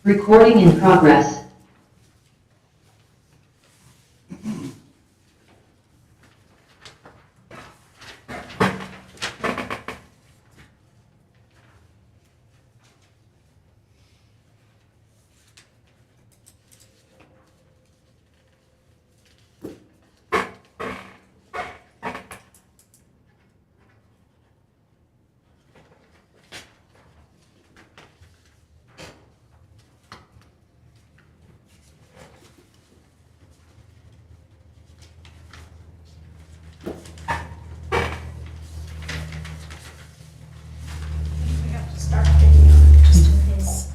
Recording in progress. We have to start video just in case.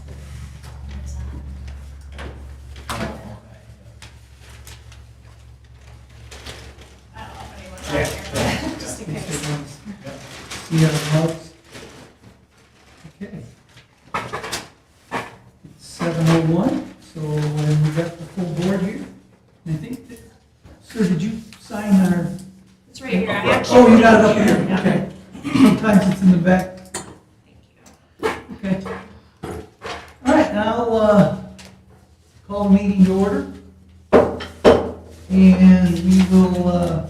I don't know if anyone's out there, just in case. See how it helps? Okay. It's 7:01, so we got the full board here. And I think, sir, did you sign our? It's right here. I actually. Oh, you got it up here, okay. Sometimes it's in the back. Thank you. Okay. All right, now, call the meeting to order. And we will,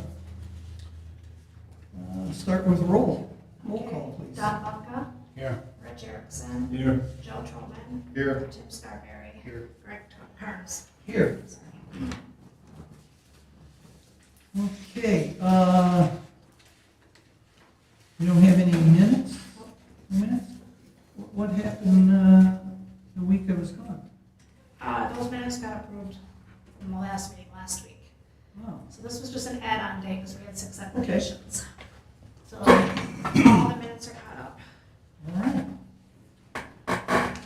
start with roll call, please. Don Bunka, Here. Rich Erickson, Here. Joe Trollman, Here. Tim Scarberry, Here. Greg Harms. Here. Sorry. Okay, we don't have any minutes? What happened, the week I was gone? Those minutes got approved from the last meeting last week. Oh, So this was just an add-on day because we had 6 applications. So all the minutes are caught up. all right.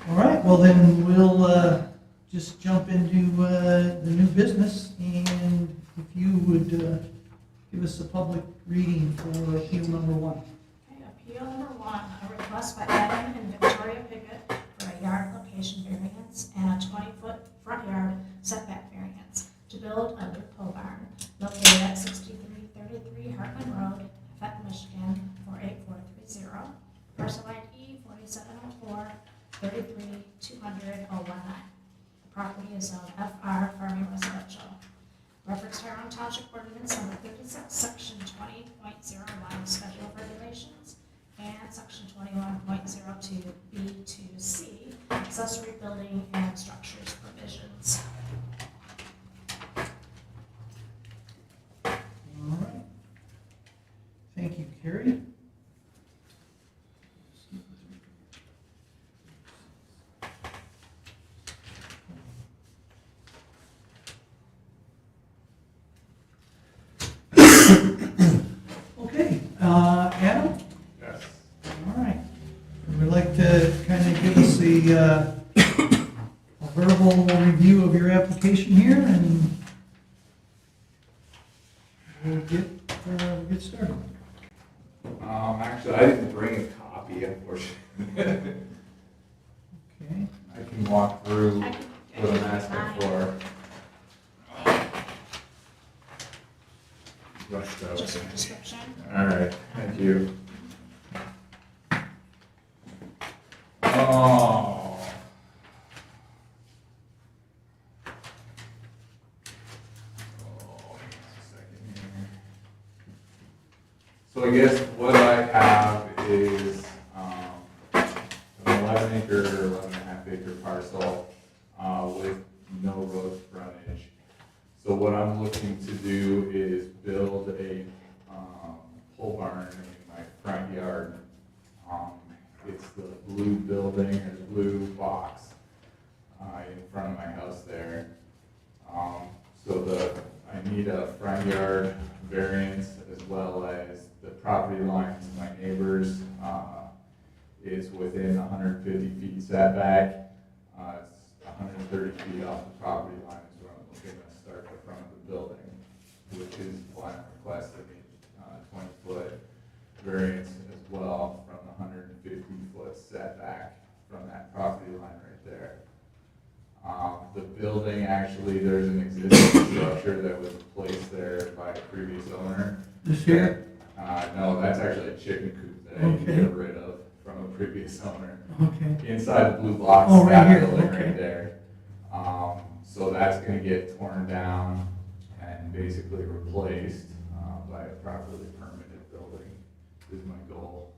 All right, well then, we'll, just jump into, the new business, and if you would, give us a public reading for appeal number 1. Okay, appeal number 1, a request by Adam and Victoria Pickett for a yard location variance and a 20-foot front yard setback variance to build a new pole barn located at 6333 Heartland Road, Fenton, Michigan, 48430. Parcel ID 4704 33 200 019. The property is zoned FR Farming Residential. Reference Tyrone Township Ordinance number 56, section 20.01 Schedule of Regulations, and section 21.02 B2C, accessory building and structures provisions. All right. Thank you, Carrie. Okay, Adam? Yes. All right. Would you like to kind of give us a verbal review of your application here, and we'll get started. Actually, I didn't bring a copy, unfortunately. Okay. I can walk through I can- what I'm asking for. Rushed out. Just a description. All right, thank you. Oh. So I guess what I have is an 11-acre, 11.5-acre parcel with no road frontage. So what I'm looking to do is build a pole barn in my front yard. It's the blue building or the blue box in front of my house there. So I need a front yard variance as well as the property line to my neighbors is within 150 feet setback. It's 130 feet off the property line is where I'm looking to start the front of the building, which is why I'm requesting a 20-foot variance as well from the 150-foot setback from that property line right there. The building, actually, there's an existing structure that was placed there by a previous owner. This here? No, that's actually a chicken coop that I need to Okay. get rid of. from a previous owner. Okay. Inside the blue box, Oh, right that here, building okay. right there. So that's gonna get torn down and basically replaced, by a properly permitted building, is my goal.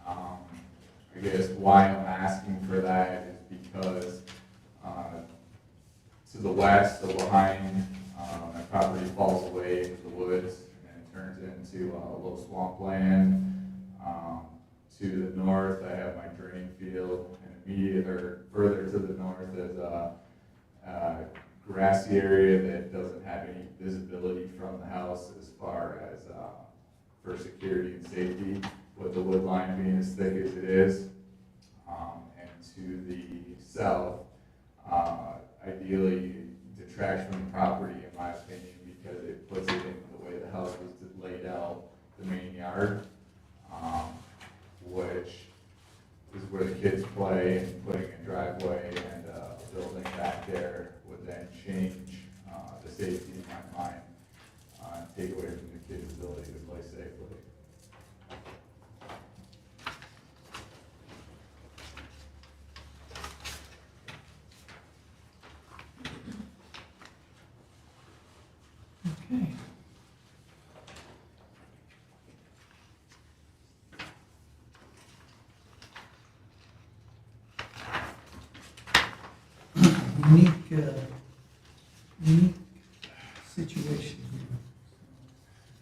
I guess why I'm asking for that is because, to the west, so behind, my property falls away into the woods and it turns into a little swampland. To the north, I have my drain field, and further to the north is a grassy area that doesn't have any visibility from the house as far as, for security and safety, with the wood line being as thick as it is. And to the south, ideally detracts from the property in my opinion, because it puts it in the way the house was laid out, the main yard, which is where the kids play, and putting a driveway and a building back there would then change the safety in my mind, and take away from the kids' ability to play safely. Okay. Unique situation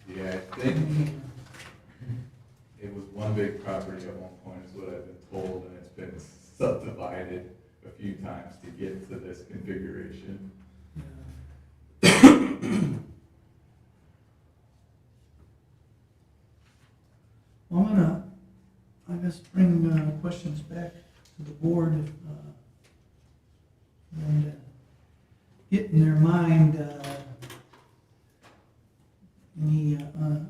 here. Yeah, I think it was one big property at one point is what I've been told, and it's been subdivided a few times to get to this configuration. Well, I'm gonna, I guess, bring questions back to the board and get in their mind any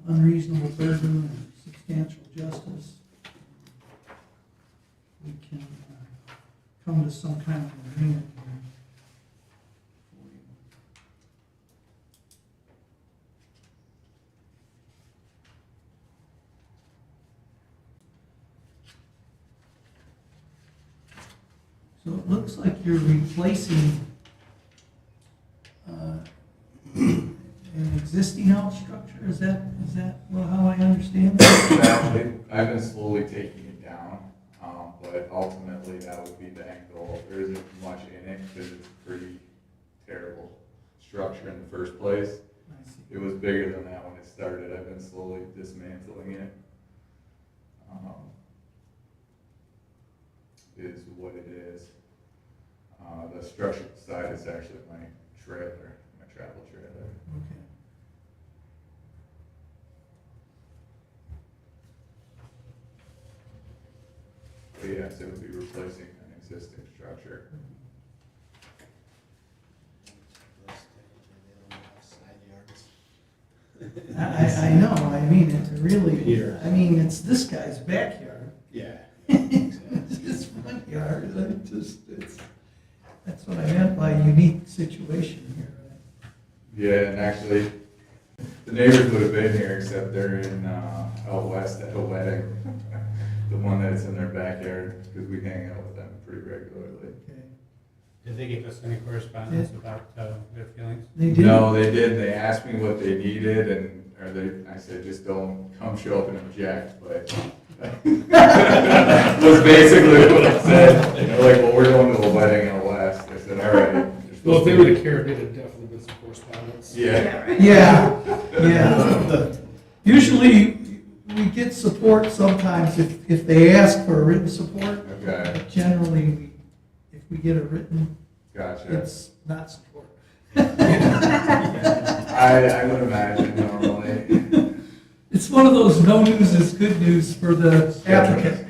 unreasonable burden or substantial justice. We can come to some kind of agreement here. So it looks like you're replacing an existing house structure, is that well how I understand it? Actually, I've been slowly taking it down, but ultimately that would be the end goal. There isn't much in it because it's a pretty terrible structure in the first place. I see. It was bigger than that when it started. I've been slowly dismantling it. Is what it is. The structure side is actually my trailer, my travel trailer. Okay. But yes, it would be replacing an existing structure. I know, I mean, it really, Here. I mean, it's this guy's backyard. Yeah. It's his front yard, that's what I meant by unique situation here. Yeah, and actually, the neighbors would have been here, except they're in, out west at a wedding. The one that's in their backyard, because we hang out with them pretty regularly. Okay. Did they give us any correspondence about their feelings? They did? No, they didn't. They asked me what they needed, I said, just don't come show up and object, but was basically what I said. They're like, well, we're going to the wedding out west. I said, all right. Well, if they would have cared, they'd have definitely been some correspondence. Yeah. Yeah. Usually, we get support sometimes if they ask for a written support. Okay, But generally, if we get a written, gotcha. it's not support. I would imagine normally. It's one of those no news is good news for the applicant.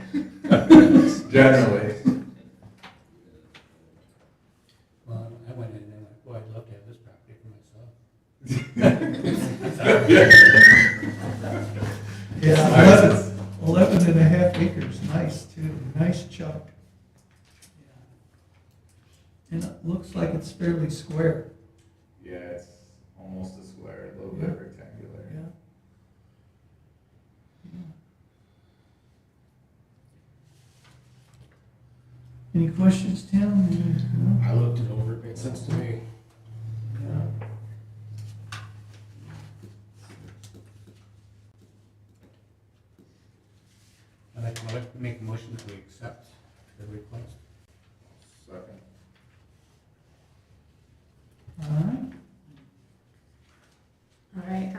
Generally. Well, I went in and I'm like, boy, I'd love to have this property for myself. Yeah, 11 and a half acres, nice too, nice chunk. Yeah. And it looks like it's fairly square. Yeah, it's almost a square, a little bit rectangular. Yeah. Any questions, Tim? No? I looked it over, it made sense to me. Yeah. I'd like to make a motion to accept the request. Second. All right, All right,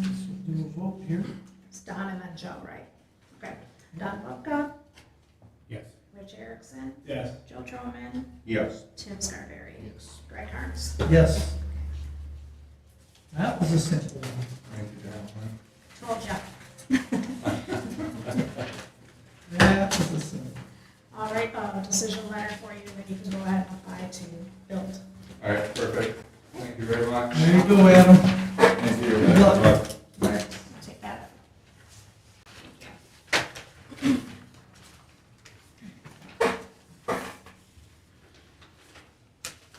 so we'll do a vote here. it's Don and then Joe, right? Okay. Don Bubka, Yes. Rich Erickson, Yes. Joe Troman, Yes. Tim Scarberry, Yes. Greg Harms. Yes. That was a simple one. Thank you, gentlemen. Told ya. That was a simple. All right, decision letter for you that you can go ahead and apply to build. All right, perfect. Thank you very much. There you go, Adam. Thank you. Good luck. Thanks. I'll take that.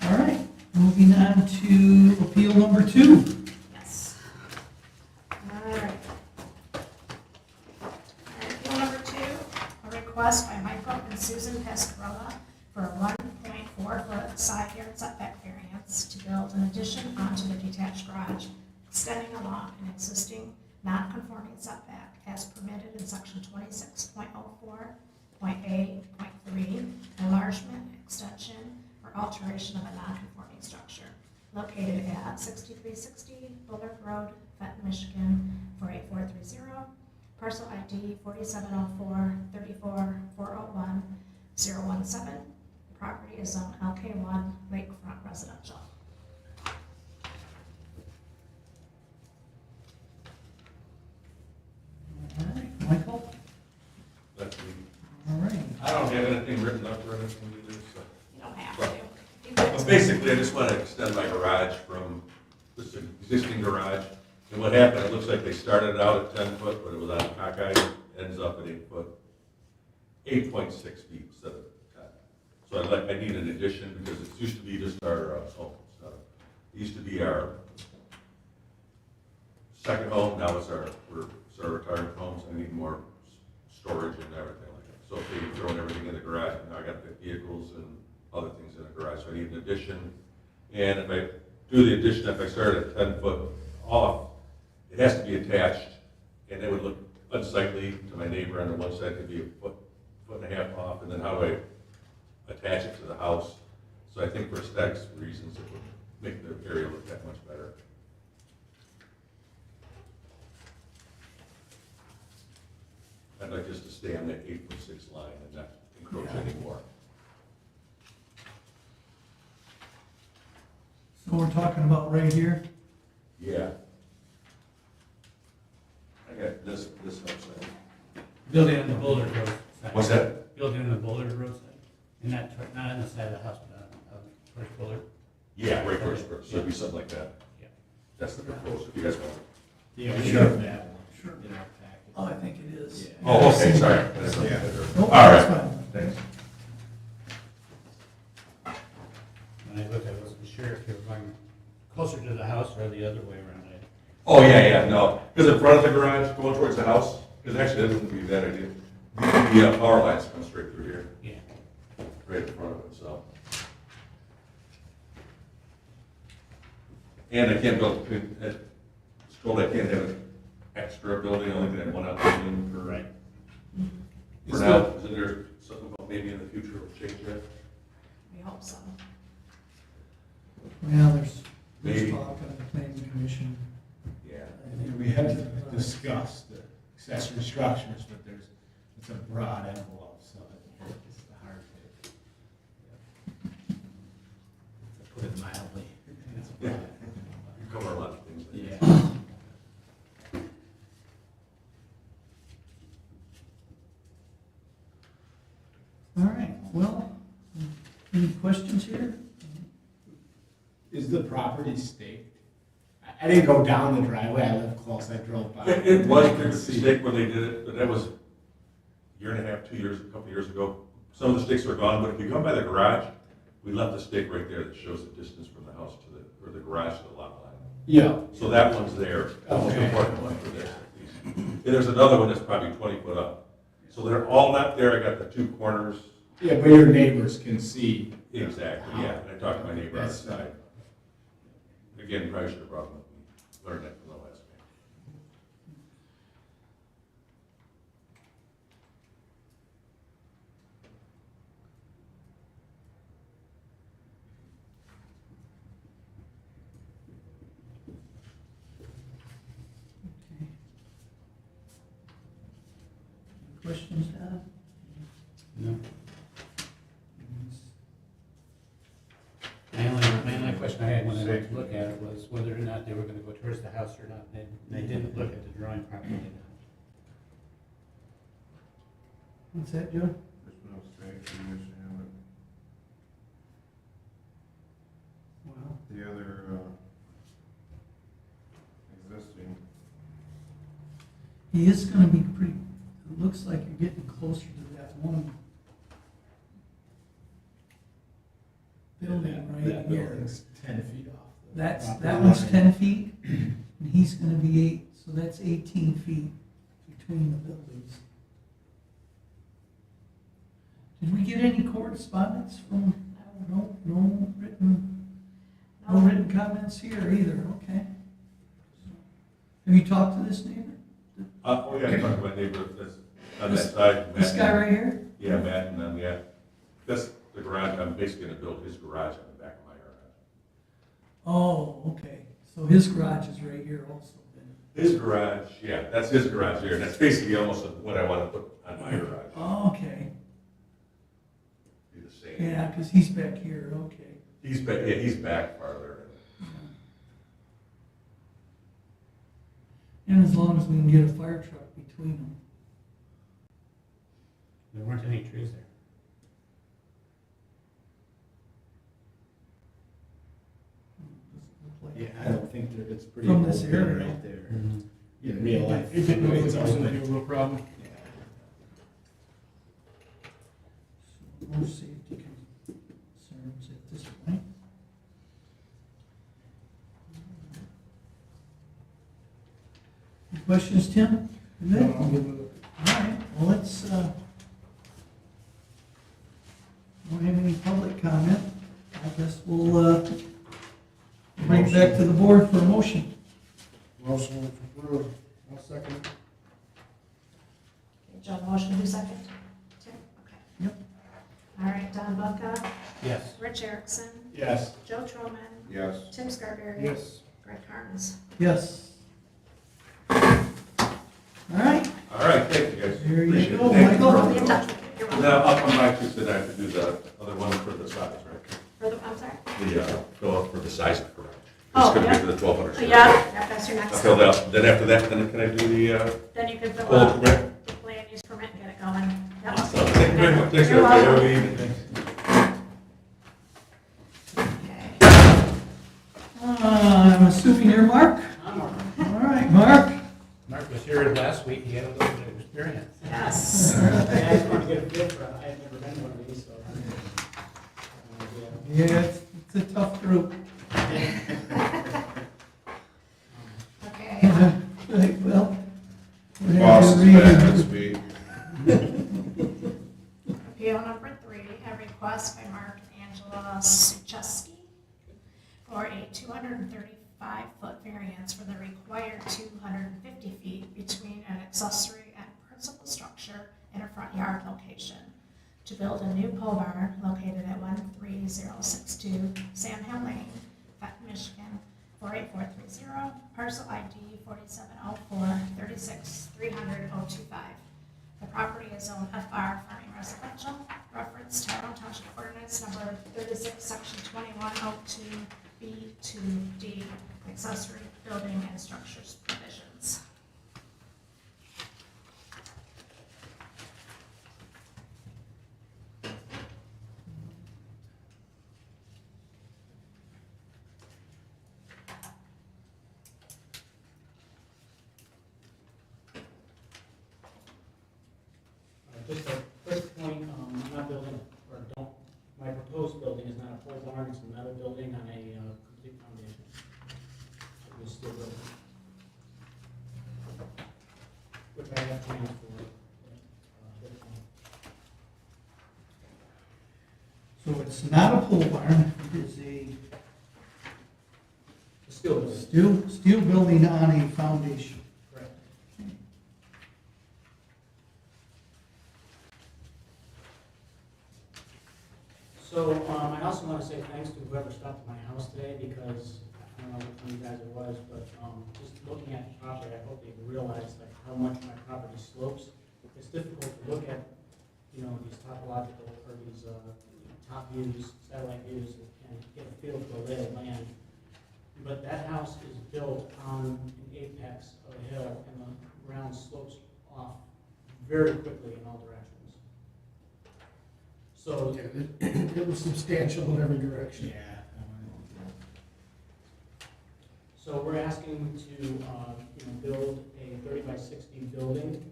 All right, moving on to appeal number 2. Yes. All right. Appeal number 2, a request by Michael and Susan Pescarella for a 1.4-foot side yard setback variance to build an addition onto the detached garage extending along an existing non-conforming setback as permitted in section 26.04.A.3, enlargement, extension, or alteration of a non-conforming structure located at 6360 Bullard Road, Fenton, Michigan, 48430, parcel ID 4704-34401-017. The property is zone LK1, lakefront residential. All right, Michael? That's me. All right. I don't have anything written up or anything either, so. You don't have to. But basically, I just want to extend my garage from this existing garage. And what happened, it looks like they started out at 10 foot, but it was on cockeyed, ends up at 8 foot, 8.6 feet instead of 10. So I need an addition because it used to be just our, it used to be our second home, now it's our retirement homes. I need more storage and everything like that. So if they're throwing everything in the garage, now I got the vehicles and other things in the garage, so I need an addition. And if I do the addition, if I start at 10 foot off, it has to be attached, and it would look unsightly to my neighbor on the one side. It'd be a foot and a half off, and then how do I attach it to the house? So I think for aesthetics reasons, it would make the area look that much better. I'd like just to stay on that 8'6" line and not encroach anymore. So we're talking about right here? Yeah. I got this upside. Building on the Boulder Road side. What's that? Building on the Boulder Road side. And not on the side of the house, but towards Boulder. Yeah, right first, so it'd be something like that. Yeah. That's the proposal, if you guys want. Yeah, Sure. that Sure. Oh, I think it is. Oh, okay, sorry. Nope, All that's right. fine. Thanks. When I looked, I wasn't sure if you were going closer to the house or the other way around. Oh, yeah, no, because in front of the garage, going towards the house, because actually that wouldn't be a bad idea. The power lines come straight through here, Yeah. right in front of it, so. And I can't build, it's told I can't have an extra building, I only can have one outbuilding per. Right. For now, is there something about maybe in the future will change that? We hope so. Well, there's Maybe. talk on the planning commission. Yeah. We have discussed the accessory structures, but it's a broad envelope, so it's hard to put it mildly. It's a broad You envelope. cover a lot of things. Yeah. All right, well, any questions here? Is the property staked? I didn't go down the driveway, I live close, I drove by. It was I a could see. mistake when they did it, but that was a year and a half, 2 years, a couple years ago. Some of the stakes are gone, but if you come by the garage, we left the stake right there that shows the distance from the house to the, or the garage to the lot line. Yeah. So that one's there, the most Okay. important one for this. And there's another one that's probably 20 foot up. So they're all not there, I got the two corners. Yeah, but your neighbors can see. Exactly, yeah, and I talked to my neighbor That's- outside. Again, probably should have brought them, learned that from the last man. Okay. Any questions, Don? No. My only question I had when I went to look at it was whether or not they were gonna go towards the house or not, and they didn't look at the drawing properly. What's that, Joe? There's no space in this, Wow. the other, existing, He is gonna be pretty, it looks like you're getting closer to that one building right That here. building's 10 feet off. the That property one's line. 10 feet, and he's gonna be 8, so that's 18 feet between the buildings. Did we get any correspondence from, no written comments here either, okay? Have you talked to this neighbor? Oh, yeah, I talked to my neighbor that's on that side. This Matt. guy right here? Yeah, Matt, and then, yeah, that's the garage, I'm basically gonna build his garage on the back of my garage. Oh, okay, so his garage is right here also then? His garage, yeah, that's his garage here, and that's basically almost what I wanna put on my garage. Oh, okay, Be the same. yeah, because he's back here, okay. He's back, yeah, he's back farther. And as long as we can get a fire truck between them. There weren't any trees there. Doesn't look like- Yeah, I don't think that it's pretty. From this open area. right there. Mm-hmm. In real life. It didn't look like It's it was gonna open. be a real problem. Yeah. So no safety concerns at this point. Any questions, Tim? Good? No, I'm good with it. All right, well, let's, don't have any public comment. I guess we'll, bring it back to the board for a motion. Motion approved. I'll second it. Okay, Joe, motion, who second? Tim, okay. Yep. All right, Don Bucka, Yes. Rich Erickson, Yes. Joe Troman, yes. Tim Scarberry. Yes. Greg Carnes. Yes. All right, All right, thank you guys. there Appreciate you it. go, Thank you. We'll Michael. be in touch with you. You're And welcome. then I'll come back to you, so that I have to do the other one for the size, right? For the, I'm sorry. Fill out for the size of the garage. Oh, It's gonna yeah. be for the 1,200 square. Yeah, that's your I'll next fill step. that out, then after that, then can I do the, Then you can fill full out permit? the land use permit and get it going. Yep. Awesome, thank you very much. Thanks, You're everybody. Have a welcome. good evening. Okay. I'm assuming you're Mark? All right, Mark. Mark was here last week, he had a little bit of experience. Yes. I just wanted to get a feel for it. I had never been to one of these, so I have no idea. Yeah, it's a tough group. Okay. Right, well. we'll have Boss to is read back it. this week. Appeal number 3, a request by Mark and Angela Sucheski for a 235-foot variance for the required 250 feet between an accessory and principal structure in a front yard location to build a new pole barn located at 13062 Sam Hill Lane, Fenton, Michigan, 48430, parcel ID 4704 36 300 025. The property is zoned FR Farming Residential, reference Tyrone Township Ordinance number 36, section 2102B2D, accessory building and structures provisions. Just a quick point, I'm not building, or don't, my proposed building is not a pole barn, it's a metal building on a complete foundation. have plans for it. So it's not a pole barn, it is a Still building, steel building on a foundation. correct. So, I also want to say thanks to whoever stopped at my house today, because I don't know which one of you guys it was, but, just looking at the property, I hope they realize like how much my property slopes. It's difficult to look at, you know, these topological, or these, top views, satellite views, and get a feel for the lay of land. But that house is built on an apex of a hill, and the ground slopes off very quickly in all directions. So, Yeah, it was substantial in every direction. Yeah. so we're asking to, build a 30 by 60 building.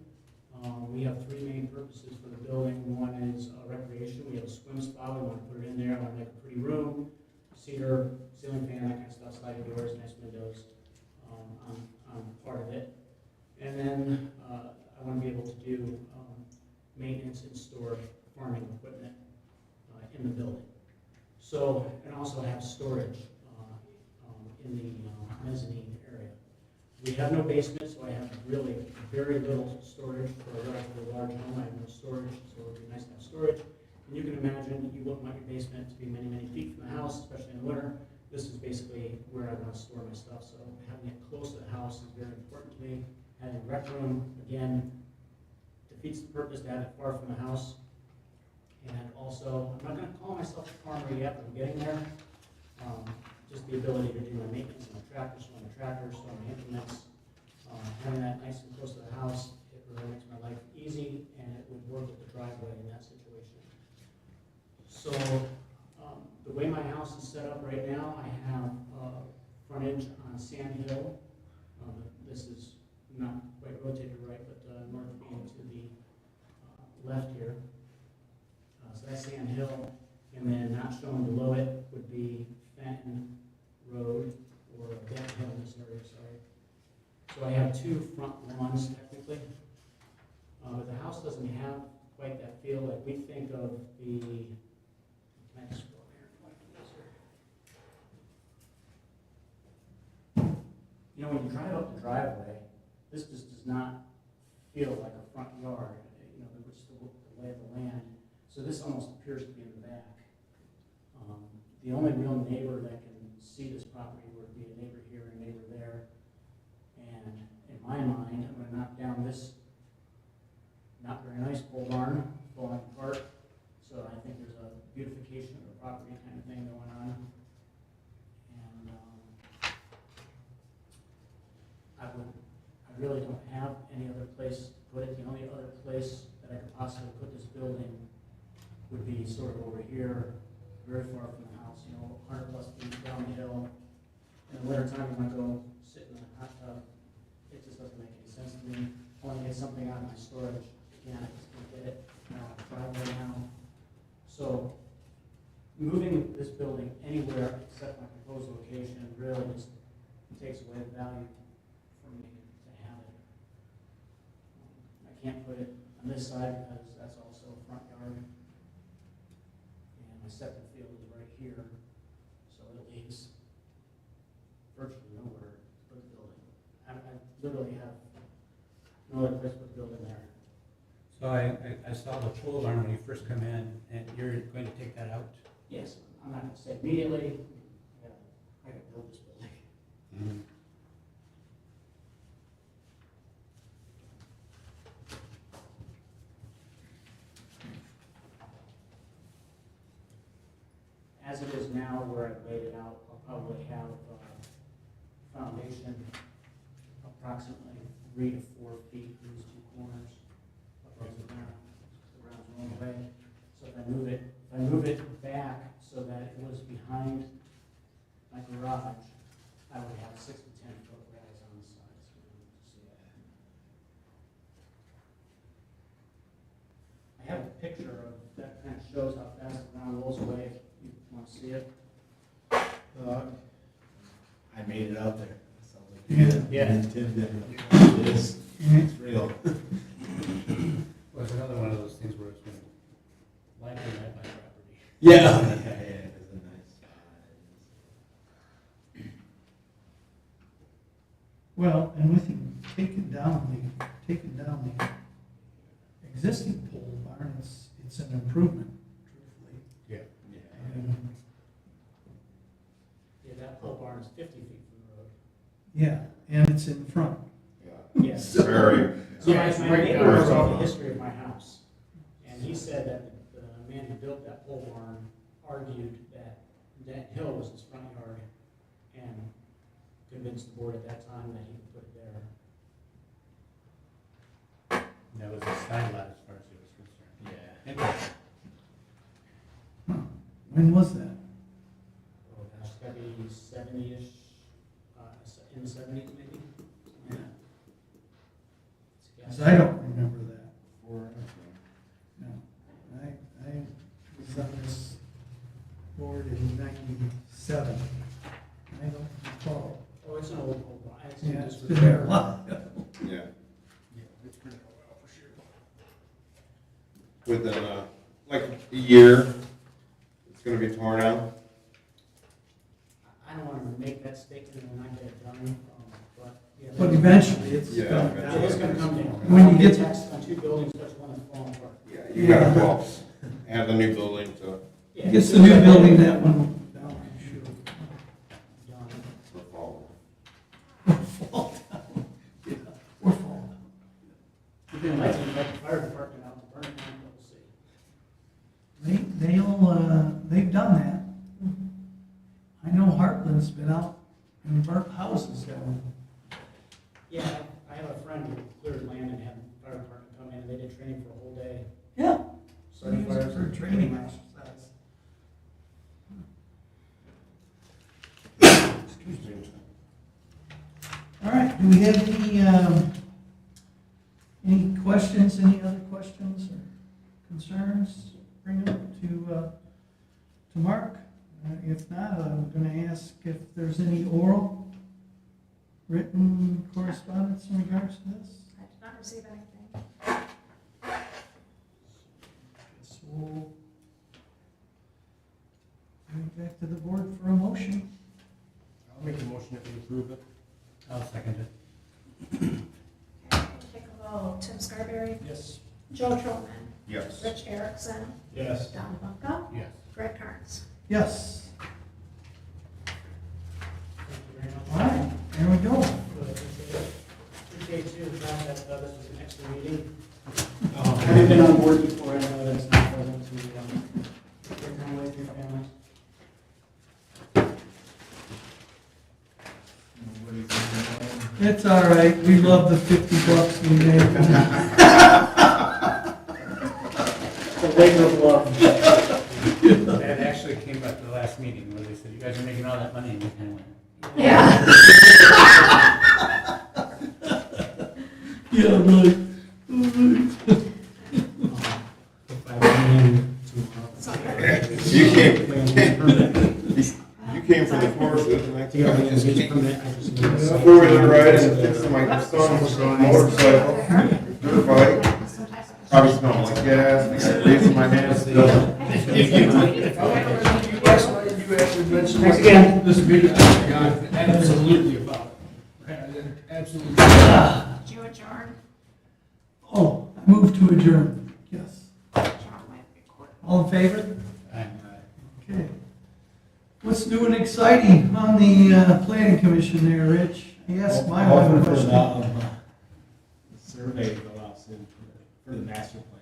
We have three main purposes for the building. One is recreation. We have a swim spa. We want to put it in there. I want to make a pretty room, cedar, ceiling fan, that kind of stuff, sliding doors, nice windows on part of it. And then I want to be able to do maintenance and store farming equipment in the building. So, and also have storage in the mezzanine area. We have no basement, so I have really very little storage for a relatively large home. I have no storage, so it would be nice to have storage. And you can imagine, you wouldn't want your basement to be many, many feet from the house, especially in the winter. This is basically where I want to store my stuff, so having it close to the house is very important to me. Having a rec room, again, defeats the purpose to have it far from the house. And also, I'm not going to call myself a farmer yet, but I'm getting there. Just the ability to do my maintenance on my tractor, store my tractor, store my implements. Having that nice and close to the house, it really makes my life easy, and it would work with the driveway in that situation. So, the way my house is set up right now, I have frontage on Sand Hill. This is not quite rotated right, but north being to the left here. So that's Sand Hill, and then not shown below it would be Fenton Road, or Dent Hill in this area, sorry. So I have two front lawns technically, but the house doesn't have quite that feel. Like we think of the, can I just go over here and point to this here? You know, when you drive up the driveway, this just does not feel like a front yard, you know, which is the lay of the land. So this almost appears to be in the back. The only real neighbor that can see this property would be a neighbor here and a neighbor there. And in my mind, I'm going to knock down this not very nice pole barn falling apart. So I think there's a beautification of the property kind of thing going on. And I really don't have any other place to put it. The only other place that I could possibly put this building would be sort of over here, very far from the house, you know, 100 plus feet down the hill. In the winter time, when I go sit in the hot tub, it just doesn't make any sense to me. I want to get something out of my storage. Again, I just can't get it. I don't have a driveway now. So moving this building anywhere except my proposed location really just takes away the value for me to have it. I can't put it on this side because that's also a front yard. And my septic field is right here, so it leaves virtually nowhere to put the building. I literally have no other place to put the building there. So I saw the pole barn when you first come in, and you're going to take that out? Yes, I'm not gonna say immediately, I gotta build this building. As it is now, where I've laid it out, I'll probably have a foundation approximately 3 to 4 feet in these two corners above the ground. The ground's the wrong way. So if I move it back so that it was behind my garage, I would have 6 to 10 foot rise on the sides. You know, to see it. I have a picture of that kind of shows how fast the ground rolls away. You want to see it? I made it out there. Sounds like Yeah. Yeah. Tim did. It is, it's real. Well, it's another one of those things where it's been likely not my property. Yeah. Yeah, it is a nice spot. Well, and with him taking down the existing pole barn, it's an improvement, truthfully. Yeah. And, Yeah, that pole barn is 50 feet from the road. yeah, and it's in front. Yes. Very. So my right neighbor down. knows all the history of my house, and he said that the man who built that pole barn argued that that hill was his front yard, and convinced the board at that time that he could put it there. And that was a side lot as far as he was concerned. Yeah. Interesting. When was that? Oh gosh, it's gotta be 70-ish, in the 70s maybe? Yeah. It's a Because guess. I don't remember that. No, I was on this board in '97. I don't recall. Oh, it's an old pole barn. It's Yeah, just it's been there a repair. while. Yeah. Yeah, it's been a while for sure. Within, like a year, it's gonna be torn out. I don't wanna make that statement and not get it done, but, yeah. But eventually, it's Yeah, gonna eventually. It is gonna come down. When you I'll get- text on 2 buildings, such one is falling apart. Yeah, you gotta go have the new building to Yeah, Gets the new building, that one down, I'm sure. Done. the fall. Fall down. Yeah, or fall down. We've been letting the fire department out to burn it down, but we'll see. They've done that. I know Heartland's been out and burnt houses down. Yeah, I have a friend who cleared land and had the fire department come in, and they did training for a whole day. Yeah. Starting Use it fires. for training exercise. Excuse me. All right, do we have any questions, any other questions or concerns? Bring them to Mark. If not, I'm gonna ask if there's any oral, written correspondence in regards to this. I did not receive anything. Guess we'll bring it back to the board for a motion. I'll make a motion if we approve it. I'll second it. Take a vote. Tim Scarberry, Yes. Joe Trolman, Yes. Rich Erickson, Yes. Don Bunko, Yes. Greg Carnes. Yes, Thank you very much. all right, there we go. Really appreciate it. Appreciate you, the fact that this was an extra meeting. Having been on board before, I know that it's not pleasant to, take time away from your family. It's all right, we love the $50 we made. The labor of love. That actually came up at the last meeting where they said, you guys are making all that money, and we kind of went, Yeah. Yeah, right. If I went in tomorrow. You came from the courses, and I To get think I my just engagement came. permit, I just need to. Four-wheeler ride and fix my son's motorcycle, dirt bike. Probably smell like gas, I got grease in my hands still. If I were you guys, you actually mentioned. Thanks again. This meeting, I forgot absolutely about it. Absolutely. Did you adjourn? Oh, I move to adjourn, yes. John might record. All in favor? I'm, Okay. What's new and exciting on the planning commission there, Rich? I asked my Hoping one for question. the survey to go out soon for the master plan.